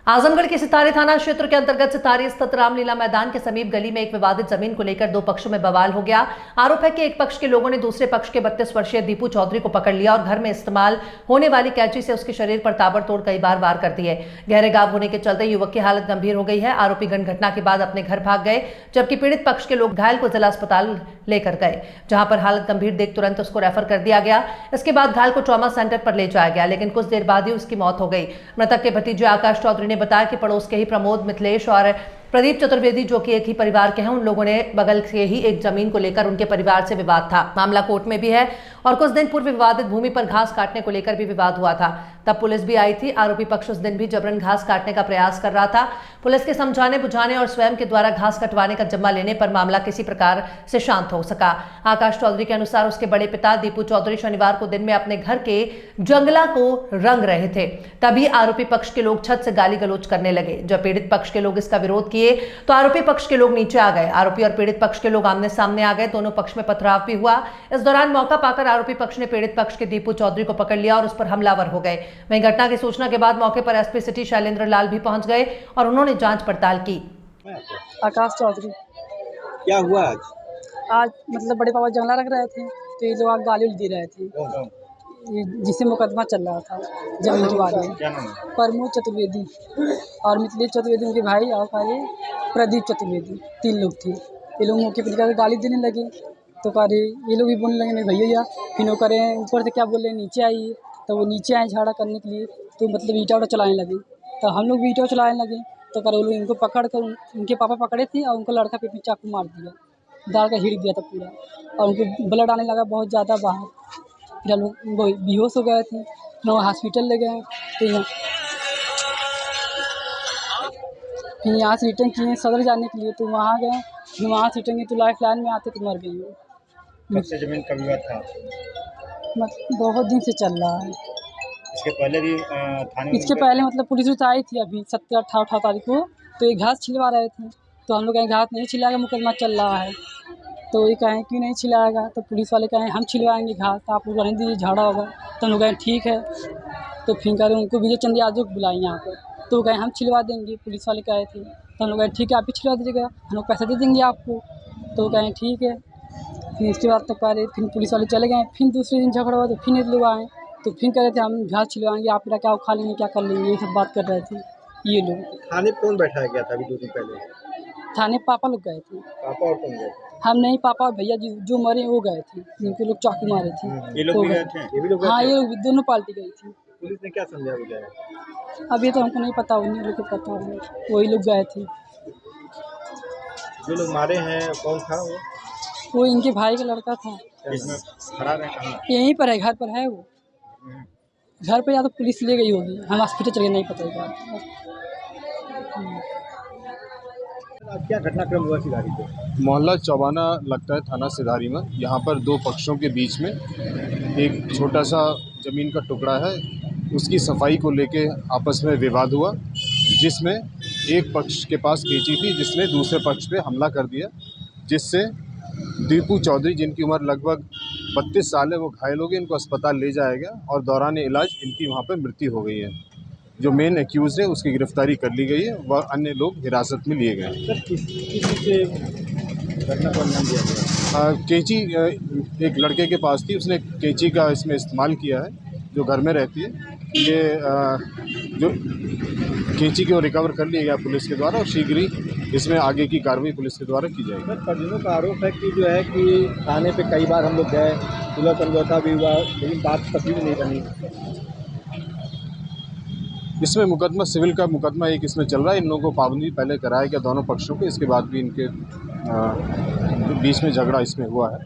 आजमगढ़ के सितारे थाना क्षेत्र के अंतर्गत सितारे स्थित रामलीला मैदान के समीप गली में एक विवादित जमीन को लेकर दो पक्षों में बवाल हो गया। आरोप है कि एक पक्ष के लोगों ने दूसरे पक्ष के 32 वर्षीय दीपू चौधरी को पकड़ लिया और घर में इस्तेमाल होने वाली कैंची से उसके शरीर पर ताबड़तोड़ कई बार वार कर दिए। गहरे घाव होने के चलते युवक की हालत गंभीर हो गई है। आरोपी घटना के बाद अपने घर भाग गए, जबकि पीड़ित पक्ष के लोग घायल को जिला अस्पताल लेकर गए, जहां पर हालत गंभीर देख तुरंत उसको रेफर कर दिया गया। इसके बाद घायल को ट्रॉमा सेंटर पर ले जाया गया, लेकिन कुछ देर बाद ही उसकी मौत हो गई। मृतक के भतीजे आकाश चौधरी ने बताया कि पड़ोस के ही प्रमोद, मिथिलेश और प्रदीप चतुर्वेदी, जो कि एक ही परिवार के हैं, उन लोगों ने बगल से ही एक जमीन को लेकर उनके परिवार से विवाद था। मामला कोर्ट में भी है और कुछ दिन पूर्व विवादित भूमि पर घास काटने को लेकर भी विवाद हुआ था। तब पुलिस भी आई थी। आरोपी पक्ष उस दिन भी जबरन घास काटने का प्रयास कर रहा था। पुलिस के समझाने बुझाने और स्वयं के द्वारा घास कटवाने का जिम्मा लेने पर मामला किसी प्रकार से शांत हो सका। आकाश चौधरी के अनुसार उसके बड़े पिता दीपू चौधरी शनिवार को दिन में अपने घर के जंगला को रंग रहे थे, तभी आरोपी पक्ष के लोग छत से गाली गलौज करने लगे। जब पीड़ित पक्ष के लोग इसका विरोध किए तो आरोपी पक्ष के लोग नीचे आ गए। आरोपी और पीड़ित पक्ष के लोग आमने सामने आ गए। दोनों पक्ष में पथराव भी हुआ। इस दौरान मौका पाकर आरोपी पक्ष ने पीड़ित पक्ष के दीपू चौधरी को पकड़ लिया और उस पर हमलावर हो गए। वहीं घटना की सूचना के बाद मौके पर एसपी सिटी शैलेंद्र लाल भी पहुंच गए और उन्होंने जांच पड़ताल की। आकाश चौधरी। क्या हुआ आज मतलब बड़े पापा जंगला रख रहे थे तो ये लोग आग गाली दे रहे थे, जिससे मुकदमा चल रहा था जमीन के बारे में। प्रमोद चतुर्वेदी और मिथिलेश चतुर्वेदी उनके भाई, और पहले प्रदीप चतुर्वेदी, 3 लोग थे। ये लोग मौके पर गाली देने लगे तो कह रहे, ये लोग भी बोलने लगे मेरे भैया, फिर वो करें ऊपर से क्या बोल रहे नीचे आइए, तो वो नीचे आए झाड़ा करने के लिए, तो मतलब ईटा उटा चलाने लगे। तो हम लोग भी ईटा चलाने लगे तो करे वो लोग इनको पकड़ कर, उनके पापा पकड़े थे और उनको लड़का पे चाकू मार दिया, दाल का हिट दिया था पूरा, और उनको ब्लड आने लगा बहुत ज़्यादा बाहर। फिर हम लोग बेहोश हो गए थे, फिर वो हॉस्पिटल ले गए। तो फिर यहाँ से रिटर्न किए सदर जाने के लिए, तो वहाँ गए, फिर वहाँ से रिटर्न किए तो लाइफ लाइन में आते तो मर गई। कब से जमीन का विवाद था? मतलब बहुत दिन से चल रहा है। इसके पहले भी थाने इसके पहले मतलब पुलिस तो आई थी अभी 17, 18 तारीख को, तो ये घास छिलवा रहे थे, तो हम लोग कहें घास नहीं छिलाएगा, मुकदमा चल रहा है। तो ये कहें क्यों नहीं छिलाएगा, तो पुलिस वाले कहें हम छिलवाएंगे घास, तो आप लोग रहने दीजिए, झाड़ा होगा। तो हम लोग कहें ठीक है। तो फिर कह रहे उनको विजय चंद्र यादव को बुलाएं यहाँ पर, तो कहें हम छिलवा देंगे, पुलिस वाले कहे थे। तो हम लोग कहें ठीक है, आप ही छिलवा दीजिएगा, हम लोग पैसा दे देंगे आपको। तो कहें ठीक है। फिर इसके बाद तो कह रहे, फिर पुलिस वाले चले गए। फिर दूसरे दिन झगड़ा हुआ तो फिर लोग आए, तो फिर कह रहे थे हम घास छिलवाएंगे, आप मेरा क्या उखा लेंगे, क्या कर लेंगे, ये सब बात कर रहे थे ये लोग। थाने कौन बैठाया गया था अभी 2 दिन पहले? थाने पापा लोग गए थे। पापा और कौन गए? हम नहीं, पापा और भैया जी जो मरे वो गए थे, जिनके लोग चाकू मारे थे। ये लोग भी गए थे? ये भी लोग गए हाँ, थे? ये लोग दोनों पार्टी गई थी। पुलिस ने क्या समझा बुझाया? अब ये तो हमको नहीं पता, उन्हीं लोग को पता है, वही लोग गए थे। जो लोग मारे हैं कौन था वो इनके भाई का लड़का था। इसमें फरार है कहाँ? यहीं पर है, घर पर है वो। घर पे या तो पुलिस ले गई होगी, हम हॉस्पिटल चले, नहीं पता है। क्या घटनाक्रम हुआ सिधारी पे? मोहल्ला चौबाना लगता है थाना सिधारी में। यहाँ पर 2 पक्षों के बीच में एक छोटा सा ज़मीन का टुकड़ा है, उसकी सफाई को लेके आपस में विवाद हुआ, जिसमें एक पक्ष के पास कैंची थी जिसने दूसरे पक्ष पे हमला कर दिया, जिससे दीपू चौधरी, जिनकी उम्र लगभग 32 साल है, वो घायल हो गए। इनको अस्पताल ले जाया गया और दौरान इलाज इनकी वहाँ पर मृत्यु हो गई है। जो मेन एक्यूज़ है उसकी गिरफ्तारी कर ली गई है, वह अन्य लोग हिरासत में लिए गए हैं। सर किसी घटना को अंजाम दिया गया? कैंची एक लड़के के पास थी, उसने कैंची का इसमें इस्तेमाल किया है, जो घर में रहती है। ये जो कैंची को रिकवर कर लिया गया पुलिस के द्वारा और शीघ्र ही इसमें आगे की कार्रवाई पुलिस के द्वारा की जाएगी। सर परिजनों का आरोप है कि जो है कि थाने पे कई बार हम लोग गए, सुलह समझौता भी हुआ, लेकिन बात कभी भी नहीं बनी। इसमें मुकदमा, सिविल का मुकदमा एक इसमें चल रहा है। इन लोगों को पाबंदी पहले कराया गया दोनों पक्षों को, इसके बाद भी इनके बीच में झगड़ा इसमें हुआ है।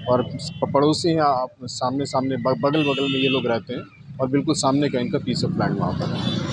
और पड़ोसी यहाँ सामने बगल में ये लोग रहते हैं और बिल्कुल सामने का इनका पीस ऑफ लैंड वहाँ पर है।